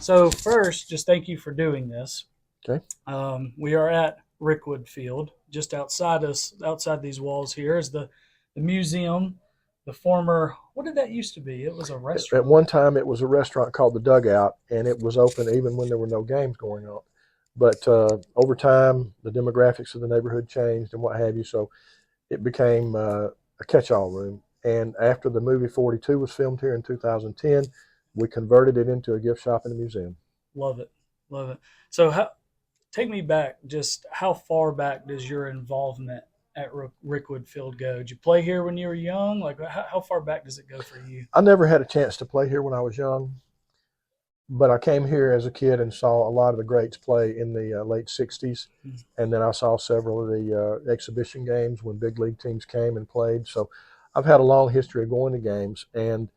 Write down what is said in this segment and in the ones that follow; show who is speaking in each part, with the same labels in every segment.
Speaker 1: So first, just thank you for doing this.
Speaker 2: Okay.
Speaker 1: We are at Rickwood Field, just outside these walls. Here is the museum, the former. What did that used to be? It was a
Speaker 2: At
Speaker 1: restaurant.
Speaker 2: one time, it was a restaurant called the Dugout, and it was open even when there were no games going on. But over time, the demographics of the neighborhood changed and what have you, so it became a catch-all room. And after the movie 42 was filmed here in 2010, we converted it into a gift shop and a museum.
Speaker 1: Love it, love it. So take me back. Just how far back does your involvement at Rickwood Field go? Did you play here when you were young? Like how far back does it go for you?
Speaker 2: I never had a chance to play here when I was young, but I came here as a kid and saw a lot of the greats play in the late 60s. And then I saw several of the exhibition games when big league teams came and played. So I've had a long history of going to games. And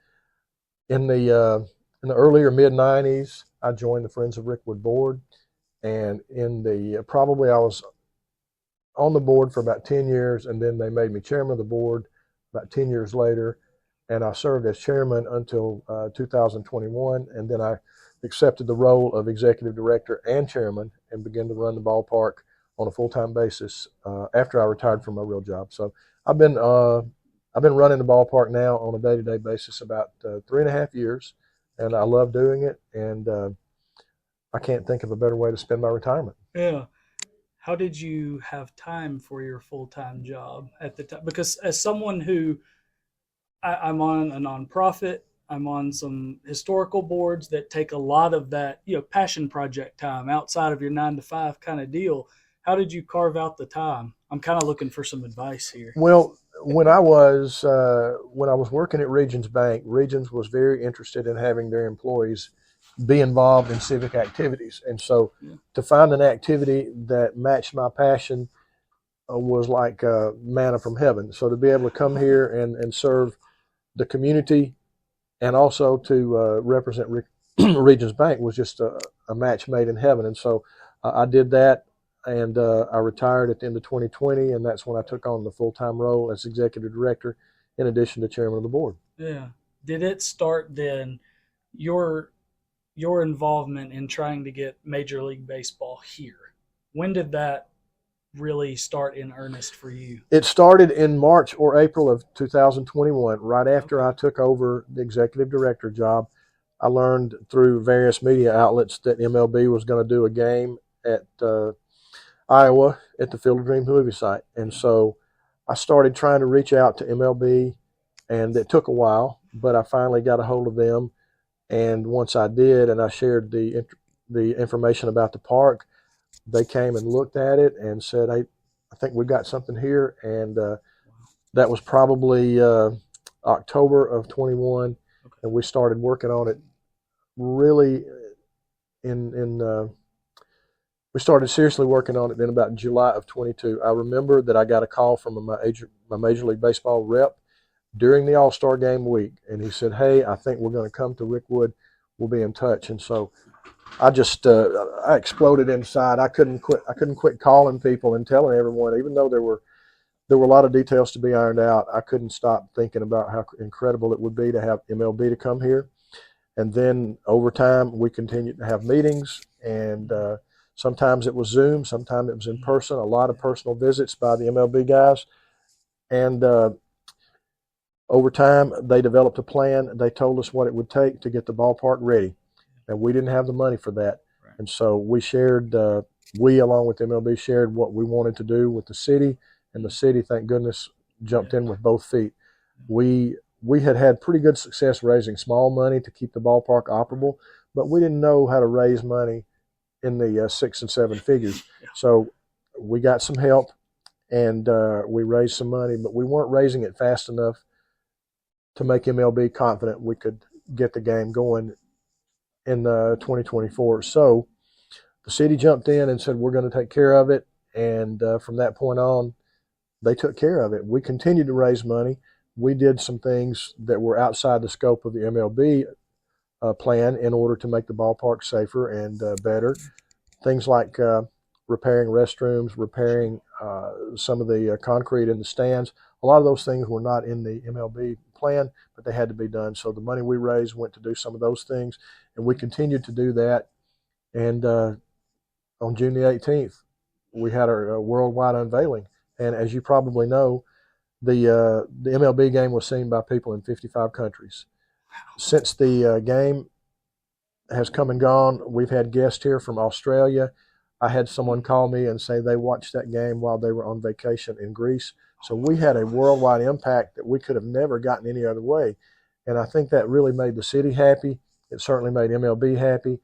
Speaker 2: in the earlier mid 90s, I joined the Friends of Rickwood board. And in the probably I was on the board for about 10 years, and then they made me chairman of the board about 10 years later. And I served as chairman until 2021. And then I accepted the role of executive director and chairman and began to run the ballpark on a full-time basis after I retired from my real job. So I've been I've been running the ballpark now on a day-to-day basis about 3.5 years, and I love doing it. And I can't think of a better way to spend my retirement.
Speaker 1: Yeah. How did you have time for your full time job at the time? Because as someone who I'm on a nonprofit. I'm on some historical boards that take a lot of that, passion project time outside of your 9 to 5 kind of deal. How did you carve out the time? I'm kind of looking for some advice here.
Speaker 2: Well, when I was working at Regions Bank, Regions was very interested in having their employees be involved in civic activities, and so
Speaker 1: Yeah.
Speaker 2: to find an activity that matched my passion was like manna from heaven. So to be able to come here and serve the community and also to represent Regions Bank was just a match made in heaven. And so I did that, and I retired at the end of 2020, and that's when I took on the full-time role as executive director in addition to chairman of the board.
Speaker 1: Yeah. Did it start then, your your involvement in trying to get Major League Baseball here? When did that really start in earnest for you?
Speaker 2: It started in March or April of 2021, right after
Speaker 1: Okay.
Speaker 2: I took over the executive director job. I learned through various media outlets that MLB was going to do a game at Iowa at the Field of Dreams movie site. And so I started trying to reach out to MLB, and it took a while, but I finally got a hold of them. And once I did, and I shared the information about the park, they came and looked at it and said, "Hey, I think we've got something here." And that was probably October of 21,
Speaker 1: Okay.
Speaker 2: and we started working on it really in we started seriously working on it in about July of 22. I remember that I got a call from my Major League Baseball rep during the All-Star game week, and he said, "Hey, I think we're going to come to Rickwood. We'll be in touch." And so I just I exploded inside. I couldn't quit. I couldn't quit calling people and telling everyone, even though there were a lot of details to be ironed out. I couldn't stop thinking about how incredible it would be to have MLB to come here. And then over time, we continued to have meetings, and sometimes it was Zoom, sometimes it was in person. A lot of personal visits by the MLB guys, and over time, they developed a plan. They told us what it would take to get the ballpark ready, and we didn't have the money for that.
Speaker 1: Right.
Speaker 2: And so we shared, we along with MLB shared what we wanted to do with the city, and the city, thank goodness, jumped in with both feet. We had pretty good success raising small money to keep the ballpark operable, but we didn't know how to raise money in the 6 and 7 figures.
Speaker 1: Yeah.
Speaker 2: So we got some help, and we raised some money, but we weren't raising it fast enough to make MLB confident we could get the game going in 2024. So the city jumped in and said, "We're going to take care of it." And from that point on, they took care of it. We continued to raise money. We did some things that were outside the scope of the MLB plan in order to make the ballpark safer and better. Things like repairing restrooms, repairing some of the concrete in the stands. A lot of those things were not in the MLB plan, but they had to be done. So the money we raised went to do some of those things. and we continued to do that. And on June the 18th, we had our worldwide unveiling. And as you probably know, the MLB game was seen by people in 55 countries. Since the game has come and gone, we've had guests here from Australia. I had someone call me and say they watched that game while they were on vacation in Greece. So we had a worldwide impact that we could have never gotten any other way. And I think that really made the city happy. It certainly made MLB happy.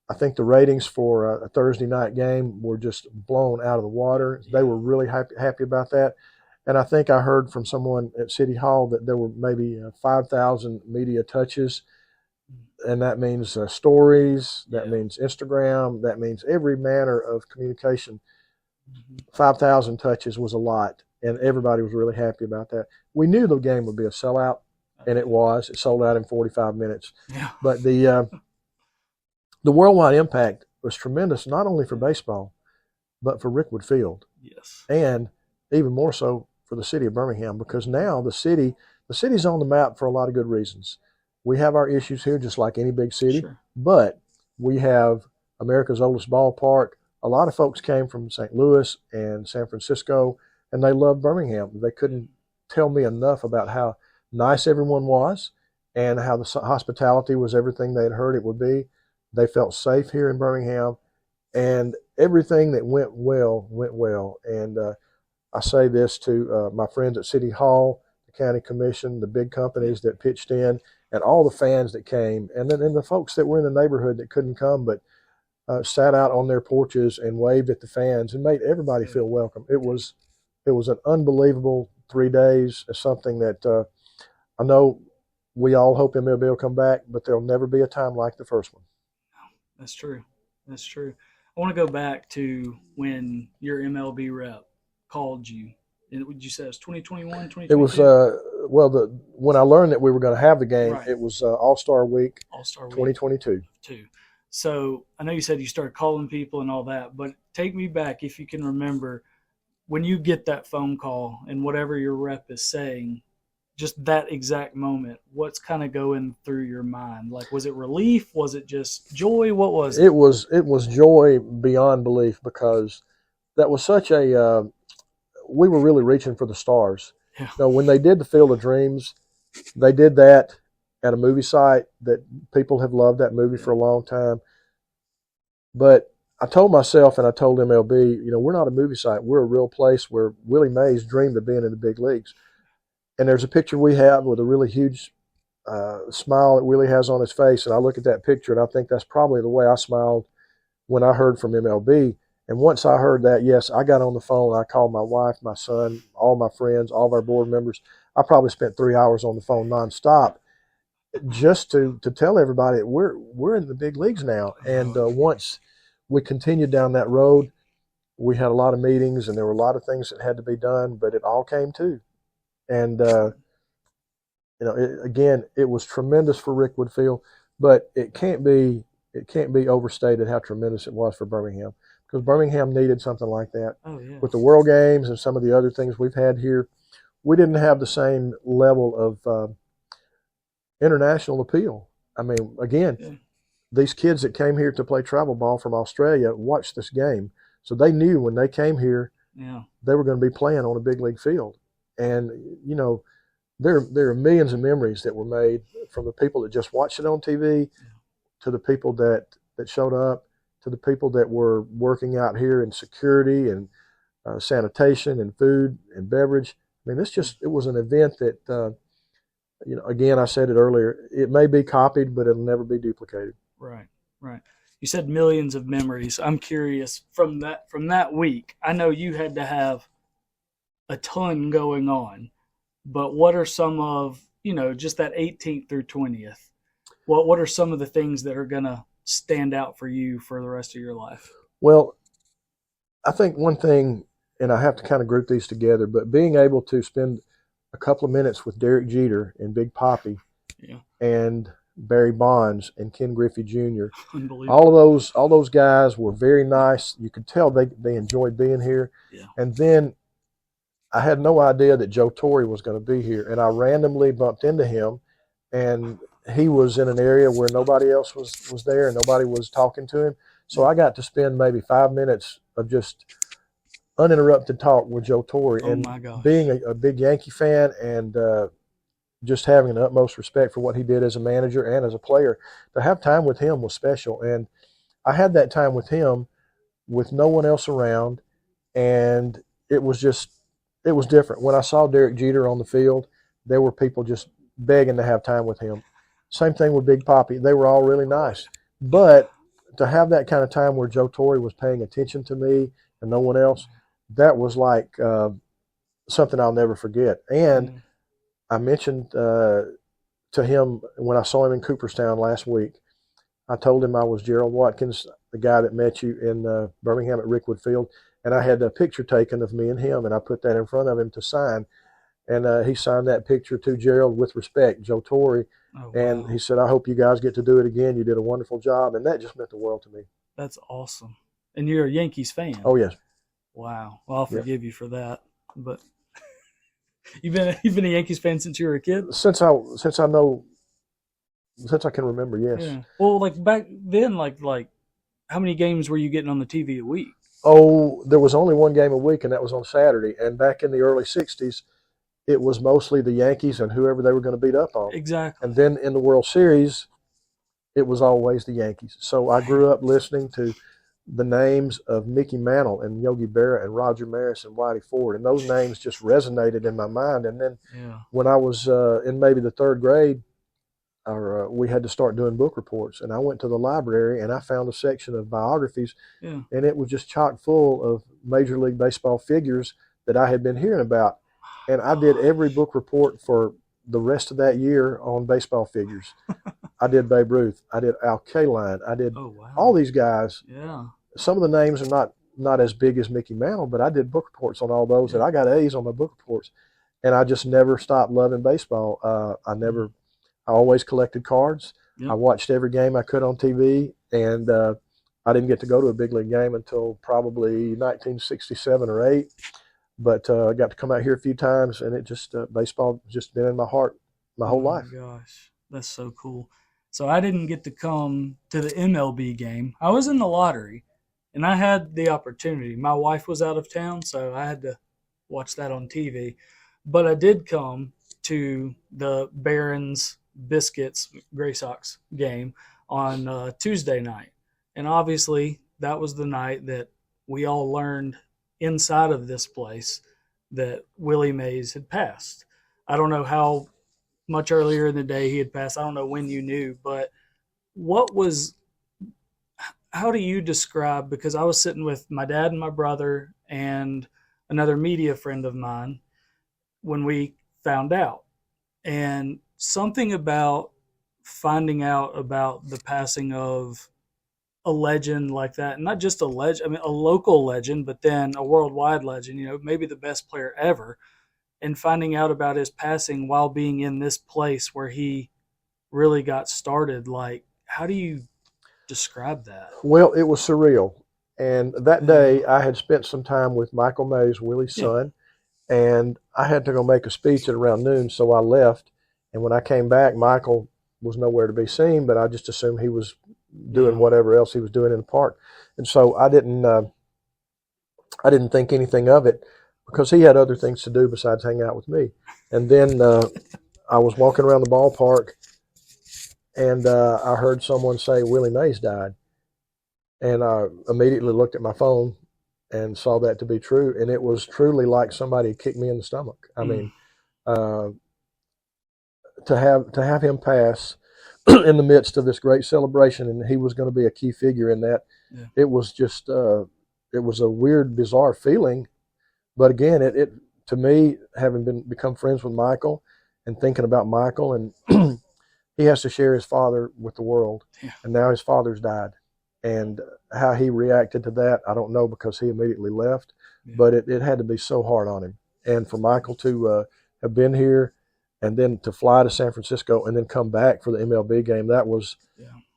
Speaker 2: I think the ratings for a Thursday night game were just blown out of the water. They were really happy about that. And I think I heard from someone at City Hall that there were maybe 5,000 media touches. And that means stories, that means Instagram, that means every manner of communication. 5,000 touches was a lot, and everybody was really happy about that. We knew the game would be a sellout, and it was. It sold out in 45 minutes.
Speaker 1: Yeah.
Speaker 2: But the worldwide impact was tremendous, not only for baseball, but for Rickwood Field.
Speaker 1: Yes.
Speaker 2: And even more so for the city of Birmingham, because now the city's on the map for a lot of good reasons. We have our issues here just like any big city,
Speaker 1: Sure.
Speaker 2: but we have America's oldest ballpark. A lot of folks came from St. Louis and San Francisco, and they loved Birmingham. They couldn't tell me enough about how nice everyone was and how the hospitality was everything they had heard it would be. They felt safe here in Birmingham, and everything that went well, went well. And I say this to my friends at City Hall, the County Commission, the big companies that pitched in, and all the fans that came, and then the folks that were in the neighborhood that couldn't come but sat out on their porches and waved at the fans and made everybody feel welcome. It was an unbelievable 3 days. It's something that I know we all hope MLB will come back, but there'll never be a time like the first one.
Speaker 1: That's true. That's true. I want to go back to when your MLB rep called you. And would you say it was 2021, 2022?
Speaker 2: It was when I learned that we were going to have the game,
Speaker 1: Right.
Speaker 2: It was All-Star Week,
Speaker 1: All-Star Week
Speaker 2: 2022.
Speaker 1: too. So I know you said you started calling people and all that, but take me back if you can remember when you get that phone call and whatever your rep is saying, just that exact moment, what's kind of going through your mind? Like, was it relief? Was it just joy? What was it?
Speaker 2: It was joy beyond belief, because that was such a we were really reaching for the stars.
Speaker 1: Yeah.
Speaker 2: Now, when they did the Field of Dreams, they did that at a movie site that people have loved that movie for a long time. But I told myself and I told MLB, we're not a movie site. We're a real place where Willie Mays dreamed of being in the big leagues. And there's a picture we have with a really huge smile that Willie has on his face. And I look at that picture and I think that's probably the way I smiled when I heard from MLB. And once I heard that, yes, I got on the phone. I called my wife, my son, all my friends, all of our board members. I probably spent 3 hours on the phone nonstop just to tell everybody that we're in the big leagues now. And once we continued down that road, we had a lot of meetings and there were a lot of things that had to be done, but it all came to. And it was tremendous for Rickwood Field, but it can't be overstated how tremendous it was for Birmingham, because Birmingham needed something like that.
Speaker 1: Oh, yeah.
Speaker 2: With the World Games and some of the other things we've had here, we didn't have the same level of international appeal. I mean, again, these kids that came here to play travel ball from Australia watched this game, so they knew when they came here, they were going to be playing on a big league field. And there are millions of memories that were made from the people that just watched it on TV, to the people that showed up, to the people that were working out here in security and sanitation and food and beverage. I mean, it was an event that, again, I said it earlier, it may be copied, but it'll never be duplicated.
Speaker 1: Right. You said millions of memories. I'm curious, from that week, I know you had to have a ton going on, but what are some of, just that 18th through 20th? What are some of the things that are going to stand out for you for the rest of your life?
Speaker 2: Well, I think one thing, and I have to kind of group these together, but being able to spend a couple of minutes with Derek Jeter and Big Papi and Barry Bonds and Ken Griffey Jr.
Speaker 1: Unbelievable.
Speaker 2: All those guys were very nice. You could tell they enjoyed being here.
Speaker 1: Yeah.
Speaker 2: And then I had no idea that Joe Torre was going to be here, and I randomly bumped into him, and he was in an area where nobody else was there and nobody was talking to him. So I got to spend maybe 5 minutes of just uninterrupted talk with Joe Torre,
Speaker 1: Oh
Speaker 2: and
Speaker 1: my gosh.
Speaker 2: being a big Yankee fan and just having the utmost respect for what he did as a manager and as a player. To have time with him was special, and I had that time with him with no one else around, and it was different. When I saw Derek Jeter on the field, there were people just begging to have time with him. Same thing with Big Poppy. They were all really nice, but to have that kind of time where Joe Torre was paying attention to me and no one else, that was like something I'll never forget. And
Speaker 1: Mm.
Speaker 2: I mentioned to him when I saw him in Cooperstown last week. I told him I was Gerald Watkins, the guy that met you in Birmingham at Rickwood Field, and I had a picture taken of me and him, and I put that in front of him to sign. And he signed that picture to Gerald with respect, Joe Torre.
Speaker 1: Oh
Speaker 2: And he
Speaker 1: wow.
Speaker 2: said, I hope you guys get to do it again. You did a wonderful job. And that just meant the world to me.
Speaker 1: That's awesome. And you're a Yankees fan.
Speaker 2: Oh, yes.
Speaker 1: Wow. Well, I'll
Speaker 2: Yeah.
Speaker 1: forgive you for that. But you've been a Yankees fan since you were a kid?
Speaker 2: Since I know, since I can remember, yes.
Speaker 1: Yeah. Well, like back then, like how many games were you getting on the TV a week?
Speaker 2: Oh, there was only one game a week, and that was on Saturday. And back in the early 60s, it was mostly the Yankees and whoever they were going to beat up on.
Speaker 1: Exactly.
Speaker 2: And then in the World Series, it was always the Yankees. So I grew up listening to the names of Mickey Mantle and Yogi Berra and Roger Maris and Whitey Ford, and those names just resonated in my mind. And then
Speaker 1: Yeah.
Speaker 2: when I was in maybe the third grade, we had to start doing book reports, and I went to the library and I found a section of biographies,
Speaker 1: Yeah.
Speaker 2: and it was just chock full of Major League Baseball figures that I had been hearing about. And I did every
Speaker 1: Gosh.
Speaker 2: book report for the rest of that year on baseball figures. I did Babe Ruth. I did Al Kaline. I did
Speaker 1: Oh
Speaker 2: all
Speaker 1: wow.
Speaker 2: these guys.
Speaker 1: Yeah.
Speaker 2: Some of the names are not as big as Mickey Mantle, but I did book reports on all those,
Speaker 1: Yeah.
Speaker 2: and I got A's on my book reports. And I just never stopped loving baseball.
Speaker 1: Mm.
Speaker 2: I always collected cards. I
Speaker 1: Yep.
Speaker 2: watched every game I could on TV, and I didn't get to go to a big league game until probably 1967 or eight. But I got to come out here a few times, and it just baseball just been in my heart my
Speaker 1: Oh
Speaker 2: whole
Speaker 1: my
Speaker 2: life.
Speaker 1: gosh. That's so cool. So I didn't get to come to the MLB game. I was in the lottery and I had the opportunity. My wife was out of town, so I had to watch that on TV. But I did come to the Barons Biscuits Gray Sox game on Tuesday night. And obviously, that was the night that we all learned inside of this place that Willie Mays had passed. I don't know how much earlier in the day he had passed. I don't know when you knew, but what was, how do you describe, because I was sitting with my dad and my brother and another media friend of mine when we found out. And something about finding out about the passing of a legend like that, and not just a legend, I mean, a local legend, but then a worldwide legend, maybe the best player ever, and finding out about his passing while being in this place where he really got started. Like, how do you describe that?
Speaker 2: Well, it was surreal. And that
Speaker 1: Yeah.
Speaker 2: day, I had spent some time with Michael Mays, Willie's
Speaker 1: Yeah.
Speaker 2: son, and I had to go make a speech at around noon, so I left. And when I came back, Michael was nowhere to be seen, but I just assumed he was doing
Speaker 1: Yeah.
Speaker 2: whatever else he was doing in the park. And so I didn't think anything of it because he had other things to do besides hang out with me. And then I was walking around the ballpark, and I heard someone say Willie Mays died, and I immediately looked at my phone and saw that to be true, and it was truly like somebody kicked me in the stomach. I
Speaker 1: Mm.
Speaker 2: mean, uh, to have him pass in the midst of this great celebration, and he was going to be a key figure in that.
Speaker 1: Yeah.
Speaker 2: It was just it was a weird, bizarre feeling. But again, it to me, having become friends with Michael and thinking about Michael, and he has to share his father with the world,
Speaker 1: Yeah.
Speaker 2: and now his father's died, and how he reacted to that, I don't know because he immediately left,
Speaker 1: Yeah.
Speaker 2: but it had to be so hard on him, and for Michael to have been here, and then to fly to San Francisco and then come back for the MLB game,
Speaker 1: Yeah.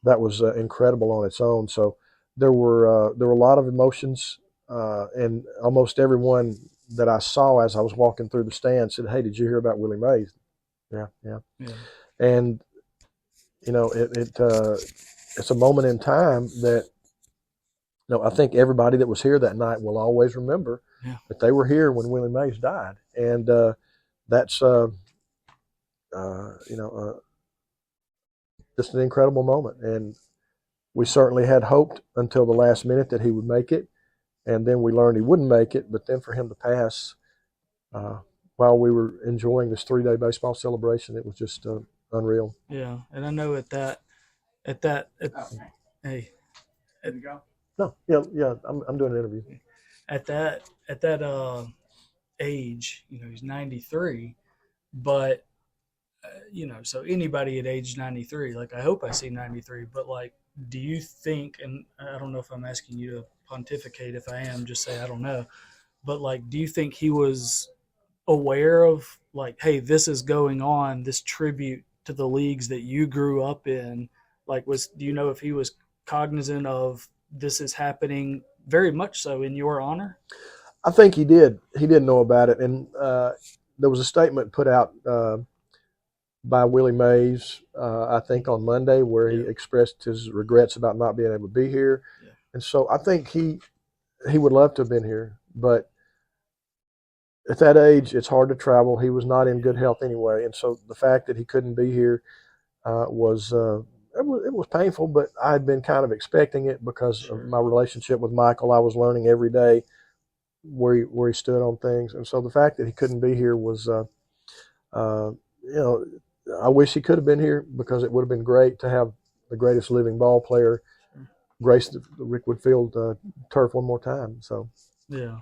Speaker 2: that was incredible on its own. So there were a lot of emotions, and almost everyone that I saw as I was walking through the stand said, "Hey, did you hear about Willie Mays?" Yeah, yeah.
Speaker 1: Yeah.
Speaker 2: And it's a moment in time that I think everybody that was here that night will always remember
Speaker 1: Yeah.
Speaker 2: that they were here when Willie Mays died, and that's just an incredible moment. And we certainly had hoped until the last minute that he would make it, and then we learned he wouldn't make it. But then for him to pass while we were enjoying this 3-day baseball celebration, it was just unreal.
Speaker 1: Yeah, and I know hey,
Speaker 3: There you go.
Speaker 2: No, yeah, I'm doing an interview.
Speaker 1: at that age, he's 93, but so anybody at age 93, like I hope I see 93, but like, do you think, and I don't know if I'm asking you to pontificate, if I am, just say I don't know, but like, do you think he was aware of like, hey, this is going on, this tribute to the leagues that you grew up in? Like, do you know if he was cognizant of this is happening very much so in your honor?
Speaker 2: I think he did. He did know about it, and there was a statement put out by Willie Mays, I think on Monday, where he expressed his regrets about not being able to be here.
Speaker 1: Yeah.
Speaker 2: And so I think he would love to have been here, but at that age, it's hard to travel. He was not in good health anyway, and so the fact that he couldn't be here was it was painful. But I had been kind of expecting it because of my relationship with Michael. I was learning every day where he stood on things, and so the fact that he couldn't be here was, I wish he could have been here because it would have been great to have the greatest living ball player grace the Rickwood Field turf one more time. So
Speaker 1: yeah.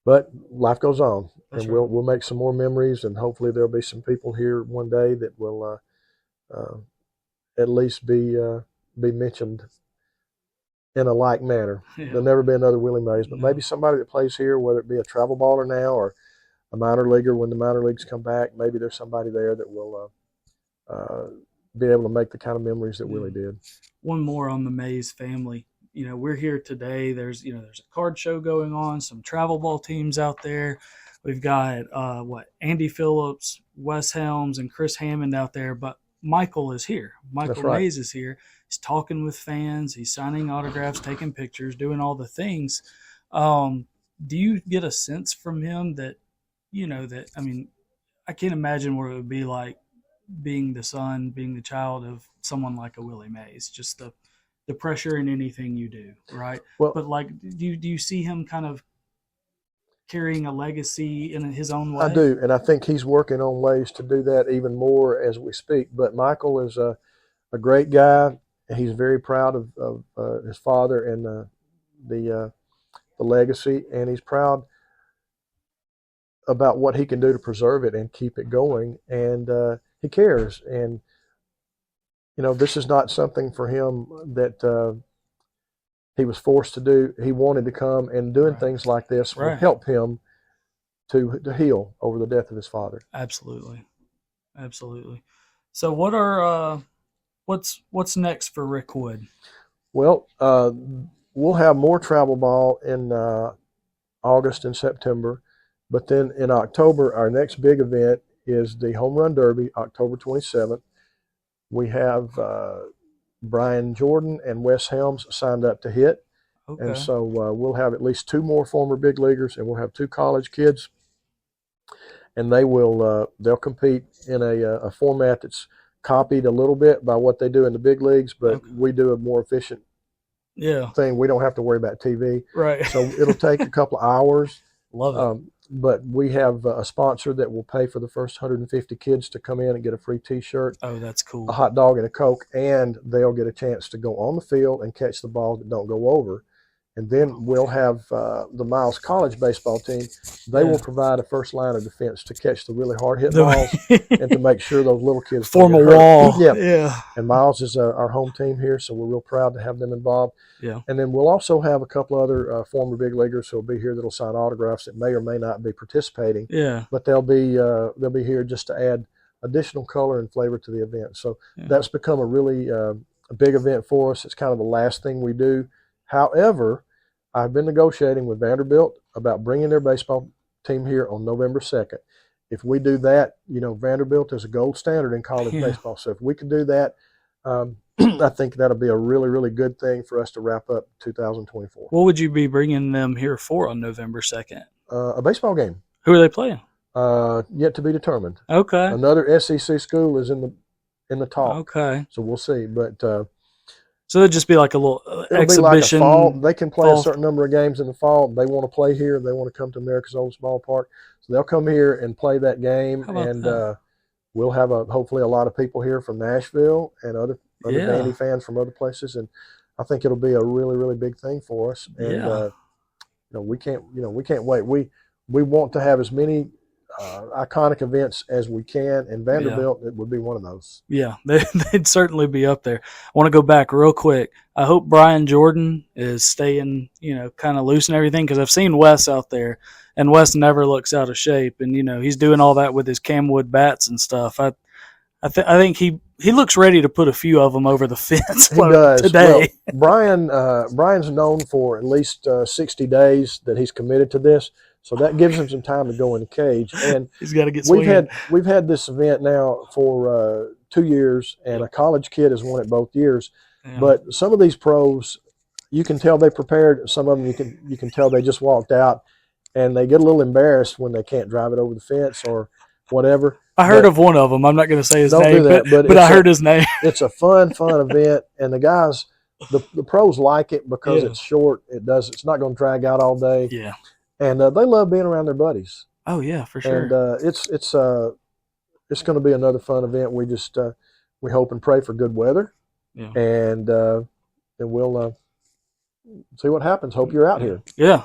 Speaker 2: But life goes on,
Speaker 1: That's
Speaker 2: and
Speaker 1: right.
Speaker 2: we'll make some more memories, and hopefully there'll be some people here one day that will at least be mentioned in a like manner.
Speaker 1: Yeah.
Speaker 2: There'll never be another Willie Mays, but maybe somebody that plays here, whether it be a travel baller now or a minor leaguer when the minor leagues come back, maybe there's somebody there that will be able to make the kind of memories that Willie did.
Speaker 1: One more on the Mays family. We're here today. There's a card show going on, some travel ball teams out there. We've got Andy Phillips, Wes Helms, and Chris Hammond out there, but Michael is here. Michael Mays is here. He's talking with fans. He's signing autographs, taking pictures, doing all the things. Do you get a sense from him that, I can't imagine what it would be like being the son, being the child of someone like a Willie Mays, just the pressure in anything you do, right?
Speaker 2: Well,
Speaker 1: but like, do you see him kind of carrying a legacy in his own way?
Speaker 2: I do, and I think he's working on ways to do that even more as we speak. But Michael is a great guy. He's very proud of his father and the legacy, and he's proud about what he can do to preserve it and keep it going. And he cares. And this is not something for him that he was forced to do. He wanted to come, and doing things like this will help him to heal over the death of his father.
Speaker 1: Absolutely. So what's next for Rickwood?
Speaker 2: Well, we'll have more travel ball in August and September, but then in October, our next big event is the Home Run Derby, October 27th. We have Brian Jordan and Wes Helms signed up to hit. Okay. And so we'll have at least 2 more former big leaguers, and we'll have 2 college kids, and they'll compete in a format that's copied a little bit by what they do in the big leagues, but we do a more efficient thing. We don't have to worry about TV.
Speaker 1: Right.
Speaker 2: So it'll take a couple of hours.
Speaker 1: Love it.
Speaker 2: But we have a sponsor that will pay for the first 150 kids to come in and get a free T-shirt.
Speaker 1: Oh, that's cool.
Speaker 2: A hot dog and a Coke, and they'll get a chance to go on the field and catch the balls that don't go over. And then we'll have the Miles College baseball team. They will provide a first line of defense to catch the really hard hit balls and to make sure those little kids
Speaker 1: form a wall.
Speaker 2: Yeah. And Miles is our home team here, so we're real proud to have them involved.
Speaker 1: Yeah.
Speaker 2: And then we'll also have a couple other former big leaguers who'll be here that'll sign autographs that may or may not be participating.
Speaker 1: Yeah.
Speaker 2: But they'll be here just to add additional color and flavor to the event. So that's become a really a big event for us. It's kind of the last thing we do. However, I've been negotiating with Vanderbilt about bringing their baseball team here on November 2nd. if we do that, Vanderbilt is a gold standard in college baseball. So if we can do that, I think that'll be a really, really good thing for us to wrap up 2024.
Speaker 1: What would you be bringing them here for on November 2nd?
Speaker 2: A baseball game.
Speaker 1: Who are they playing?
Speaker 2: Yet to be determined.
Speaker 1: Okay.
Speaker 2: Another SEC school is in the talk.
Speaker 1: Okay.
Speaker 2: So we'll see. But
Speaker 1: so it'll just be like a little exhibition.
Speaker 2: Be like a fall. They can play a certain number of games in the fall. They want to play here. They want to come to America's Oldest Ballpark. So they'll come here and play that game. And we'll have hopefully a lot of people here from Nashville and other Vandy fans from other places. And I think it'll be a really, really big thing for us. And we can't wait. We want to have as many iconic events as we can, and Vanderbilt it would be one of those.
Speaker 1: Yeah, they'd certainly be up there. I want to go back real quick. I hope Brian Jordan is staying, kind of loose and everything, because I've seen Wes out there, and Wes never looks out of shape, and he's doing all that with his camwood bats and stuff. I think he looks ready to put a few of them over the fence today.
Speaker 2: Well, Brian's known for at least 60 days that he's committed to this. So that gives him some time to go in the cage, and
Speaker 1: he's got to get swinging.
Speaker 2: We've had this event now for 2 years, and a college kid has won it both years. Yeah. But some of these pros, you can tell they prepared. Some of them you can tell they just walked out, and they get a little embarrassed when they can't drive it over the fence or whatever.
Speaker 1: I heard of one of them. I'm not going to say his name, but I heard his name.
Speaker 2: It's a fun event, and the guys, the pros like it because it's short. It's not going to drag out all day.
Speaker 1: Yeah.
Speaker 2: And they love being around their buddies.
Speaker 1: Oh yeah, for sure.
Speaker 2: And it's going to be another fun event. We just we hope and pray for good weather. Yeah. And we'll see what happens. Hope you're out here.
Speaker 1: Yeah,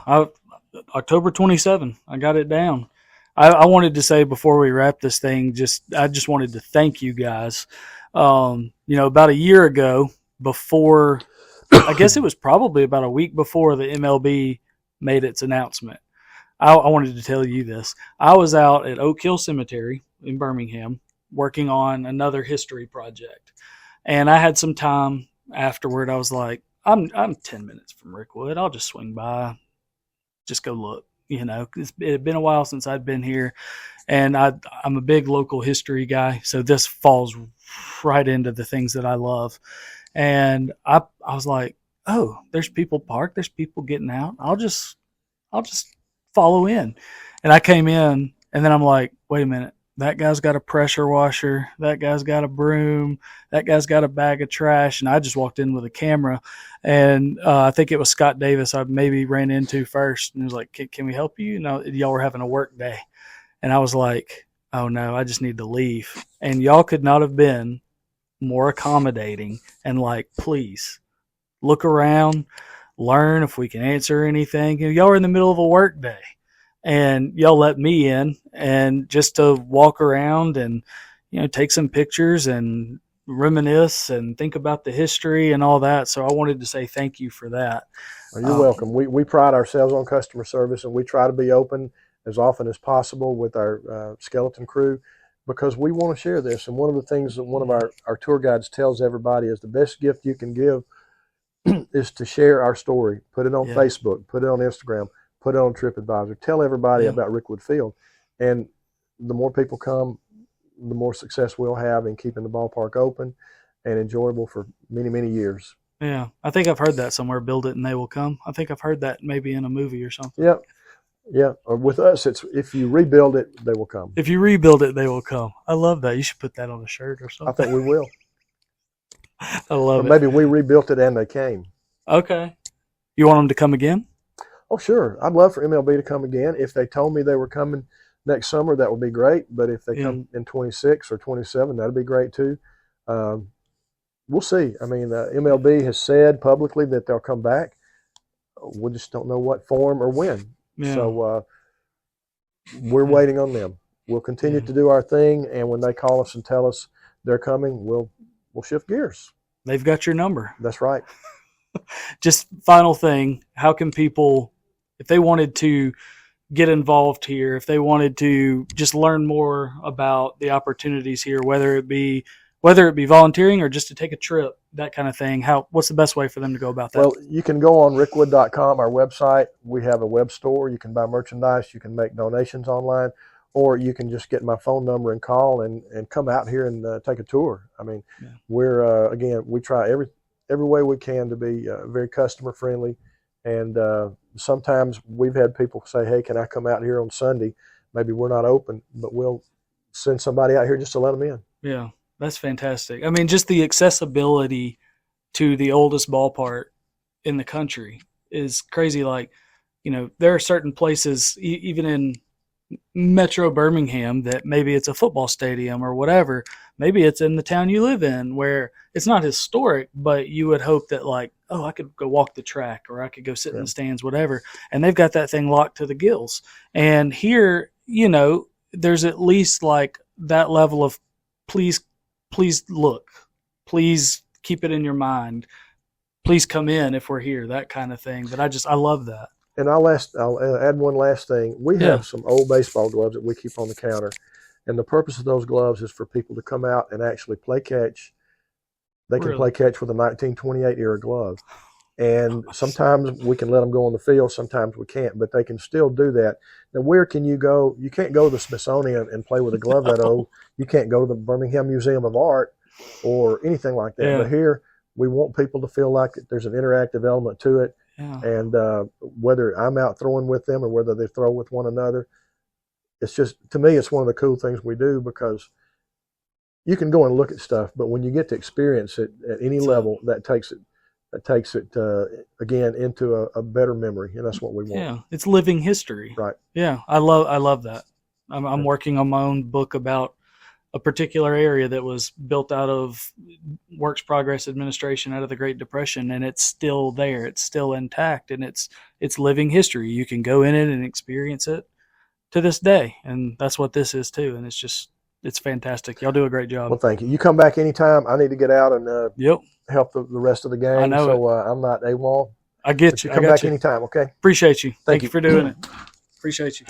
Speaker 1: October 27. I got it down. I wanted to say before we wrap this thing, I just wanted to thank you guys. About a year ago, before I guess it was probably about a week before the MLB made its announcement. I wanted to tell you this. I was out at Oak Hill Cemetery in Birmingham working on another history project. And I had some time afterward. I was like, I'm 10 minutes from Rickwood. I'll just swing by, just go look. It had been a while since I'd been here. And I'm a big local history guy. So this falls right into the things that I love. And I was like, oh, there's people parked. There's people getting out. I'll just follow in. And I came in, and then I'm like, wait a minute. That guy's got a pressure washer. That guy's got a broom. That guy's got a bag of trash. And I just walked in with a camera. And I think it was Scott Davis I maybe ran into first. And he was like, can we help you? Y'all were having a work day. And I was like, oh, no, I just need to leave. And y'all could not have been more accommodating and like, please, look around, learn if we can answer anything. Y'all are in the middle of a work day. And y'all let me in, and just to walk around and, take some pictures and reminisce and think about the history and all that. So I wanted to say thank you for that.
Speaker 2: Well, you're welcome. We pride ourselves on customer service, and we try to be open as often as possible with our skeleton crew because we want to share this. And one of the things that one of our tour guides tells everybody is the best gift you can give is to share our story. Put it on Facebook, put it on Instagram, put it on TripAdvisor. Tell everybody about Rickwood Field. And the more people come, the more success we'll have in keeping the ballpark open and enjoyable for many, many years.
Speaker 1: Yeah, I think I've heard that somewhere, build it and they will come. I think I've heard that maybe in a movie or something.
Speaker 2: Yeah. Yeah. Or with us, it's if you rebuild it, they will come.
Speaker 1: If you rebuild it, they will come. I love that. You should put that on a shirt or something.
Speaker 2: I think we will.
Speaker 1: I love it.
Speaker 2: Maybe we rebuilt it and they came. Okay.
Speaker 1: You want them to come again?
Speaker 2: Oh, sure. I'd love for MLB to come again. If they told me they were coming next summer, that would be great. But if they come in 26 or 27, that'd be great too. We'll see. I mean, MLB has said publicly that they'll come back. We just don't know what form or when. Yeah. So we're waiting on them. We'll continue to do our thing, and when they call us and tell us they're coming, we'll shift gears.
Speaker 1: They've got your number.
Speaker 2: That's right.
Speaker 1: Just final thing, how can people, if they wanted to get involved here, if they wanted to just learn more about the opportunities here, whether it be volunteering or just to take a trip, that kind of thing, what's the best way for them to go about that?
Speaker 2: Well, you can go on rickwood.com, our website. We have a web store. You can buy merchandise. You can make donations online. or you can just get my phone number and call and come out here and take a tour. I mean,
Speaker 1: Yeah.
Speaker 2: we're again, we try every way we can to be very customer friendly, and sometimes we've had people say, "Hey, can I come out here on Sunday?" Maybe we're not open, but we'll send somebody out here just to let them in.
Speaker 1: Yeah, that's fantastic. I mean, just the accessibility to the oldest ballpark in the country is crazy. Like, there are certain places, even in Metro Birmingham, that maybe it's a football stadium or whatever. Maybe it's in the town you live in where it's not historic, but you would hope that, like, oh, I could go walk the track or I could go sit in the stands, whatever. And they've got that thing locked to the gills. And here, there's at least like that level of please look, please keep it in your mind, please come in if we're here, that kind of thing. But I love that.
Speaker 2: And I'll add one last thing. We have some old baseball gloves that we keep on the counter, and the purpose of those gloves is for people to come out and actually play catch. They can play catch with a 1928 era glove, and sometimes we can let them go on the field, sometimes we can't, but they can still do that. Now, where can you go? You can't go to the Smithsonian and play with a glove that old. You can't go to the Birmingham Museum of Art or anything like that.
Speaker 1: Yeah.
Speaker 2: But here, we want people to feel like there's an interactive element to it.
Speaker 1: Yeah.
Speaker 2: And whether I'm out throwing with them or whether they throw with one another, it's just, to me, it's one of the cool things we do, because you can go and look at stuff, but when you get to experience it at any level, that takes it again into a better memory, and that's what we want.
Speaker 1: Yeah, it's living history.
Speaker 2: Right.
Speaker 1: Yeah, I love that. I'm working on my own book about a particular area that was built out of Works Progress Administration out of the Great Depression, and it's still there. It's still intact, and it's living history. You can go in it and experience it to this day, and that's what this is too. And it's fantastic. Y'all do a great job.
Speaker 2: Well, thank you. You come back anytime. I need to get out and help the rest of the gang.
Speaker 1: I know
Speaker 2: so I'm not AWOL.
Speaker 1: I get you.
Speaker 2: Come back anytime, okay?
Speaker 1: Appreciate you. Thank you for doing it. Appreciate you.